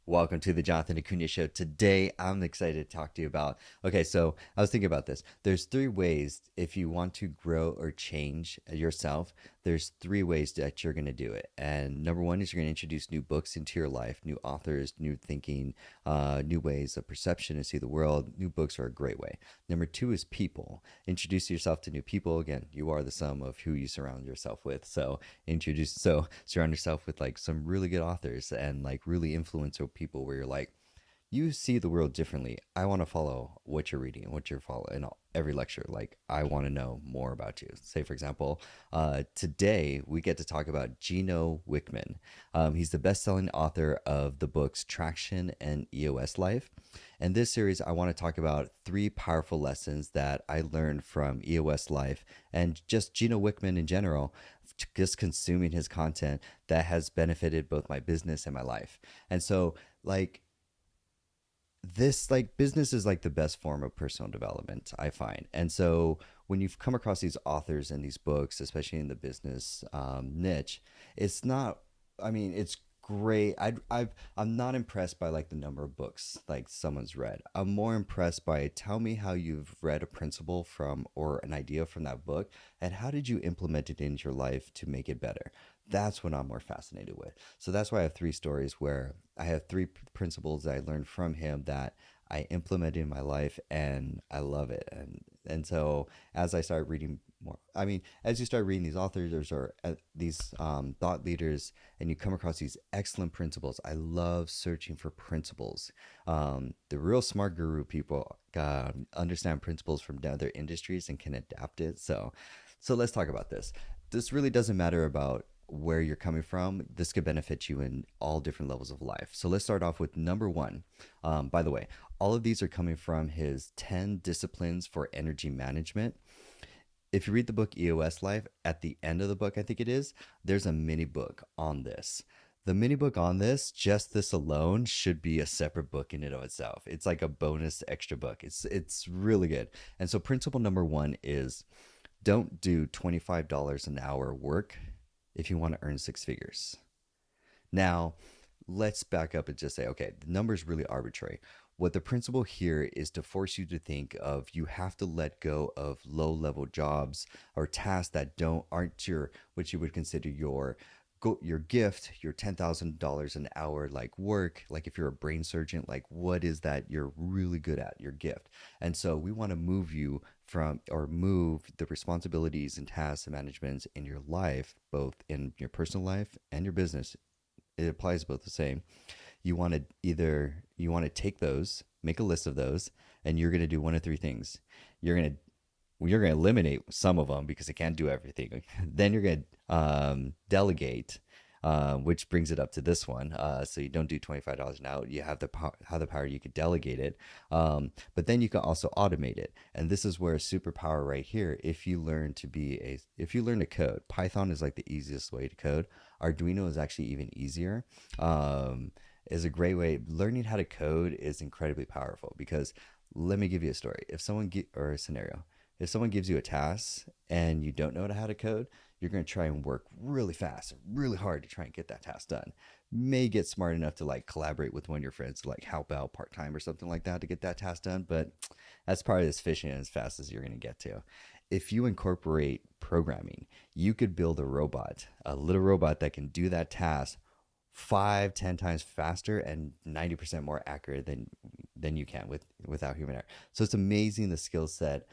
Welcome to the Jonathan Acuna Show. Today, I'm excited to talk to you about. Okay, so I was thinking about this. There's three ways if you want to grow or change yourself. There's three ways that you're going to do it. And number one is you're going to introduce new books into your life, new authors, new thinking, new ways of perception to see the world. New books are a great way. Number two is people. Introduce yourself to new people. Again, you are the sum of who you surround yourself with. So surround yourself with like some really good authors and like really influential people where you're like, you see the world differently. I want to follow what you're reading, what you're following in every lecture. Like, I want to know more about you. Say, for example, today we get to talk about Gino Wickman. He's the best-selling author of the books Traction and EOS Life. And this series, I want to talk about three powerful lessons that I learned from EOS Life and just Gino Wickman in general, just consuming his content that has benefited both my business and my life. And so, like, this like business is like the best form of personal development, I find. And so when you've come across these authors and these books, especially in the business niche, it's not, I mean, it's great. I'm not impressed by like the number of books like someone's read. I'm more impressed by, tell me how you've read a principle from or an idea from that book, and how did you implement it into your life to make it better. That's what I'm more fascinated with. So that's why I have three stories where I have three principles that I learned from him that I implement in my life, and I love it. And so as I start reading more, I mean, as you start reading these authors or these thought leaders, and you come across these excellent principles, I love searching for principles. The real smart guru people understand principles from other industries and can adapt it. So let's talk about this. This really doesn't matter about where you're coming from. This could benefit you in all different levels of life. So let's start off with number one. By the way, all of these are coming from his 10 disciplines for energy management. If you read the book EOS Life, at the end of the book, I think it is, there's a mini book on this. The mini book on this, just this alone, should be a separate book in and of itself. It's like a bonus extra book. It's really good. And so principle number one is, don't do $25 an hour work if you want to earn six figures. Now, let's back up and just say, okay, the number is really arbitrary. What the principle here is to force you to think of, you have to let go of low level jobs or tasks that aren't your, what you would consider your gift, your $10,000 an hour like work. Like if you're a brain surgeon, like what is that you're really good at, your gift. And so we want to move you from, or move the responsibilities and tasks and managements in your life, both in your personal life and your business. It applies both the same. You want to take those, make a list of those, and you're going to do one of three things. You're going to eliminate some of them because it can't do everything. Then you're going to delegate, which brings it up to this one. So you don't do $25 an hour. You have the power. You could delegate it, but then you can also automate it. And this is where a superpower right here. If you learn to code, Python is like the easiest way to code. Arduino is actually even easier. Is a great way. Learning how to code is incredibly powerful because, let me give you a story. Or a scenario. If someone gives you a task and you don't know how to code, you're going to try and work really fast and really hard to try and get that task done. May get smart enough to like collaborate with one of your friends to like help out part-time or something like that to get that task done, but that's probably as efficient and as fast as you're going to get to. If you incorporate programming, you could build a little robot that can do that task 5-10 times faster and 90% more accurate than you can without human error. So it's amazing the skill set,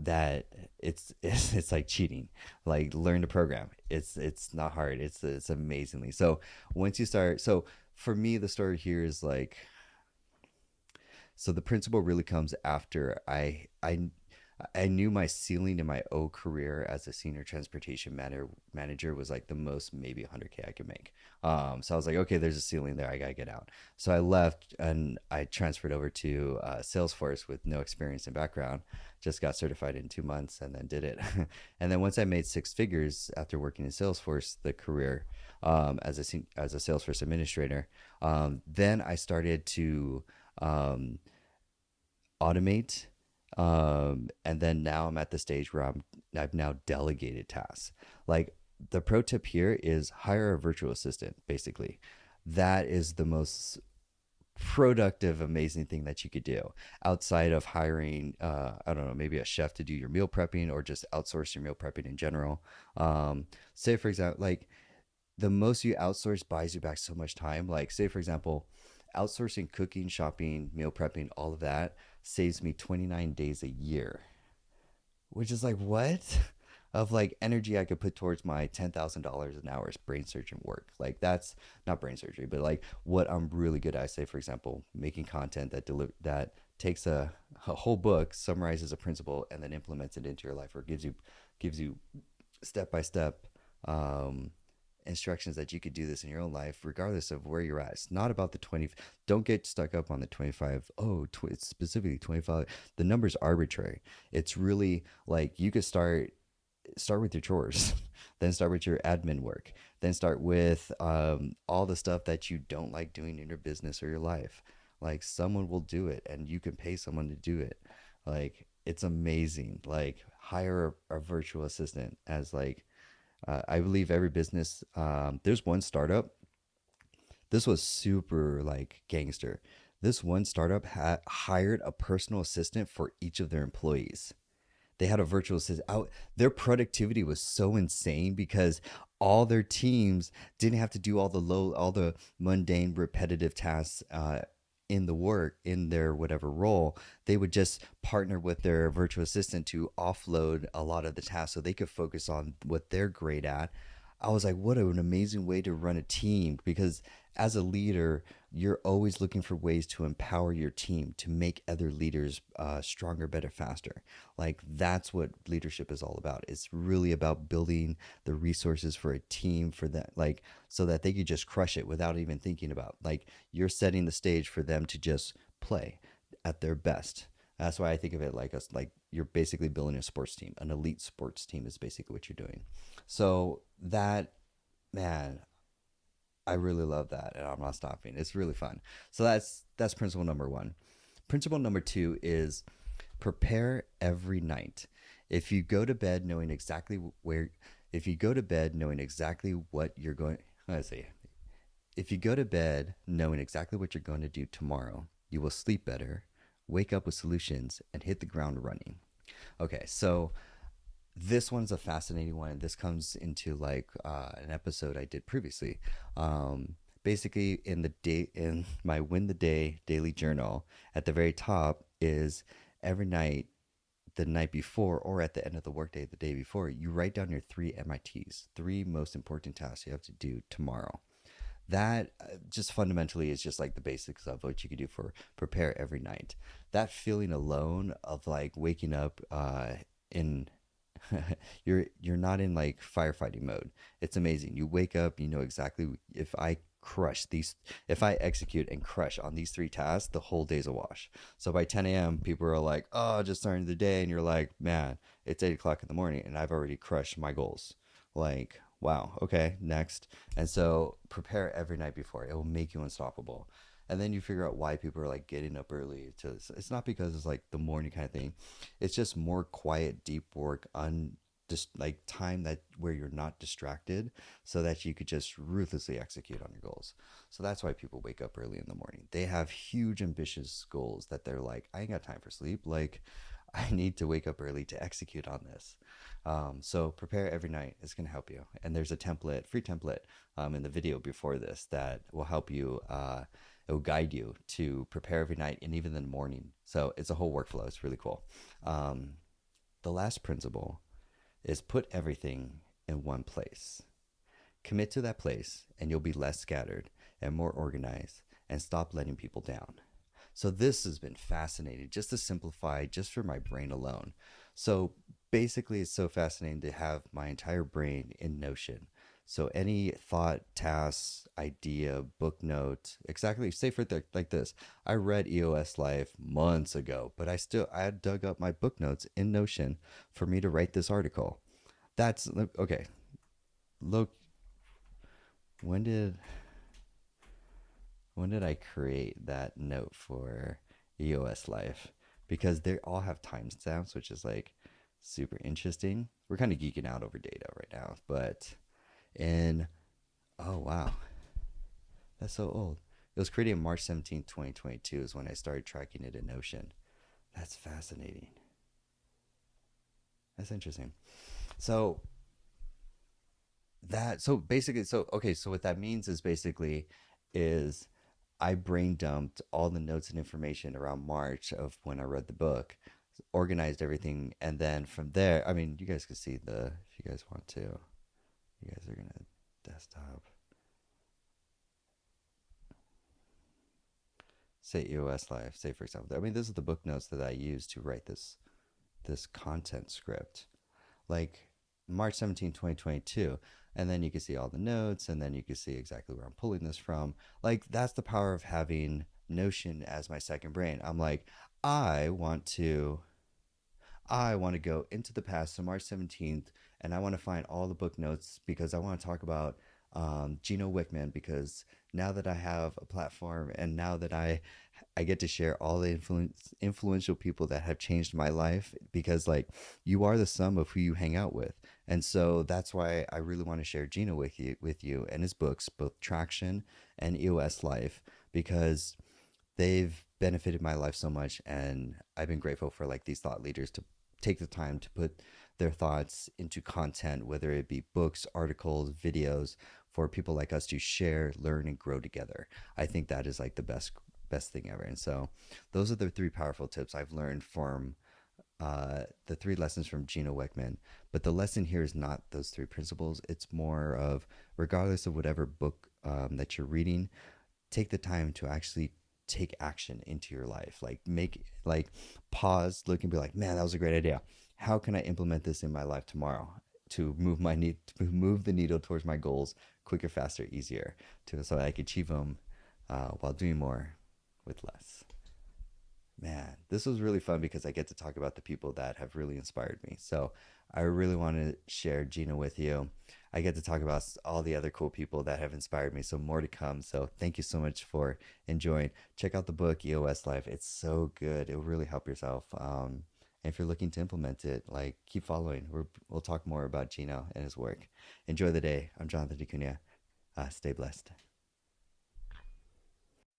that it's like cheating. Like, learn to program. It's not hard. It's amazingly. So once you start, so for me the story here is like, so the principle really comes after I knew my ceiling in my old career as a senior transportation manager was like the most, maybe 100K I could make. So I was like, okay, there's a ceiling there. I gotta get out. So I left and I transferred over to Salesforce with no experience and background. Just got certified in 2 months and then did it. And then once I made six figures after working in Salesforce, the career as a Salesforce administrator, then I started to automate. And then now I'm at the stage where I've now delegated tasks. Like, the pro tip here is hire a virtual assistant, basically. that is the most productive, amazing thing that you could do outside of hiring, I don't know, maybe a chef to do your meal prepping or just outsource your meal prepping in general. Say, for example, like the most you outsource buys you back so much time. Like, say, for example, outsourcing cooking, shopping, meal prepping, all of that saves me 29 days a year, which is like, what? Of like energy I could put towards my $10,000 an hour brain surgeon work. Like that's not brain surgery, but like what I'm really good at. Say, for example, making content that takes a whole book, summarizes a principle, and then implements it into your life, or gives you step by step um, instructions that you could do this in your own life, regardless of where you're at. It's not about the 20. Don't get stuck up on the 25. Oh, specifically 25. The number's arbitrary. It's really like you could start with your chores, then start with your admin work, then start with all the stuff that you don't like doing in your business or your life. Like someone will do it, and you can pay someone to do it. Like it's amazing. Like hire a virtual assistant as like I believe every business. There's one startup. This was super like gangster. This one startup had hired a personal assistant for each of their employees. They had a virtual assistant out. Their productivity was so insane because all their teams didn't have to do all the mundane repetitive tasks in the work in their whatever role. They would just partner with their virtual assistant to offload a lot of the tasks so they could focus on what they're great at. I was like, what an amazing way to run a team, because as a leader, you're always looking for ways to empower your team to make other leaders stronger, better, faster. Like that's what leadership is all about. It's really about building the resources for a team for that, like so that they could just crush it without even thinking about. Like you're setting the stage for them to just play at their best. That's why I think of it like us, like you're basically building a sports team. An elite sports team is basically what you're doing. So that, man, I really love that, and I'm not stopping. It's really fun. So that's principle number one. Principle number two is prepare every night. If you go to bed knowing exactly where, if you go to bed knowing exactly what you're going, let's see, if you go to bed knowing exactly what you're going to do tomorrow, you will sleep better, wake up with solutions, and hit the ground running. Okay, so this one's a fascinating one. This comes into like an episode I did previously. Basically, in my Win the Day daily journal, at the very top is every night, the night before, or at the end of the workday, the day before, you write down your three MITs, three most important tasks you have to do tomorrow. That just fundamentally is just like the basics of what you could do for prepare every night. That feeling alone of like waking up in you're not in like firefighting mode. It's amazing. You wake up, you know exactly, if I execute and crush on these three tasks, the whole day's a wash. So by 10 a.m., people are like, oh, just starting the day. And you're like, man, it's 8 o'clock in the morning and I've already crushed my goals. Like, wow, okay, next. And so prepare every night before. It will make you unstoppable. And then you figure out why people are like getting up early. It's not because it's like the morning kind of thing. It's just more quiet, deep work, just like time that where you're not distracted, so that you could just ruthlessly execute on your goals. So that's why people wake up early in the morning. They have huge ambitious goals that they're like, I ain't got time for sleep. Like I need to wake up early to execute on this. So prepare every night is going to help you. And there's a template, free template, in the video before this that will help you. It will guide you to prepare every night and even in the morning. So it's a whole workflow. It's really cool. Um, the last principle is put everything in one place. Commit to that place, and you'll be less scattered and more organized, and stop letting people down. So this has been fascinating just to simplify just for my brain alone. So basically, it's so fascinating to have my entire brain in Notion. So any thought, task, idea, book note, exactly, say for like this. I read EOS Life months ago, but I had dug up my book notes in Notion for me to write this article. That's okay. Look, when did when did I create that note for EOS Life? Because they all have timestamps, which is like super interesting. We're kind of geeking out over data right now, but in oh wow, That's so old. It was created March 17th, 2022 is when I started tracking it in Notion. That's fascinating. That's interesting. So so basically, so okay, so what that means is basically is I brain dumped all the notes and information around March of when I read the book, organized everything, and then from there, I mean, you guys can see the if you guys want to, you guys are gonna desktop, say EOS Live, say for example, I mean, this is the book notes that I used to write this content script, like March 17th, 2022. And then you can see all the notes, and then you can see exactly where I'm pulling this from. Like, that's the power of having Notion as my second brain. I'm like, I want to I want to go into the past to March 17th, and I want to find all the book notes because I want to talk about Gino Wickman, because now that I have a platform and now that I get to share all the influential people that have changed my life, because like you are the sum of who you hang out with. And so that's why I really want to share Gino with you and his books, both Traction and EOS Life, because they've benefited my life so much, and I've been grateful for like these thought leaders to take the time to put their thoughts into content, whether it be books, articles, videos, for people like us to share, learn, and grow together. I think that is like the best thing ever. And so those are the three powerful tips I've learned from the three lessons from Gino Wickman. But the lesson here is not those three principles. It's more of, regardless of whatever book that you're reading, take the time to actually take action into your life. Like like pause, look and be like, man, that was a great idea. How can I implement this in my life tomorrow to move the needle towards my goals quicker, faster, easier, to so I can achieve them while doing more with less. Man, this was really fun because I get to talk about the people that have really inspired me. So I really want to share Gina with you. I get to talk about all the other cool people that have inspired me. So more to come. So thank you so much for enjoying. Check out the book EOS Life. It's so good. It will really help yourself. And if you're looking to implement it, like keep following. We'll talk more about Gino and his work. Enjoy the day. I'm Jonathan DeCunha. Stay blessed.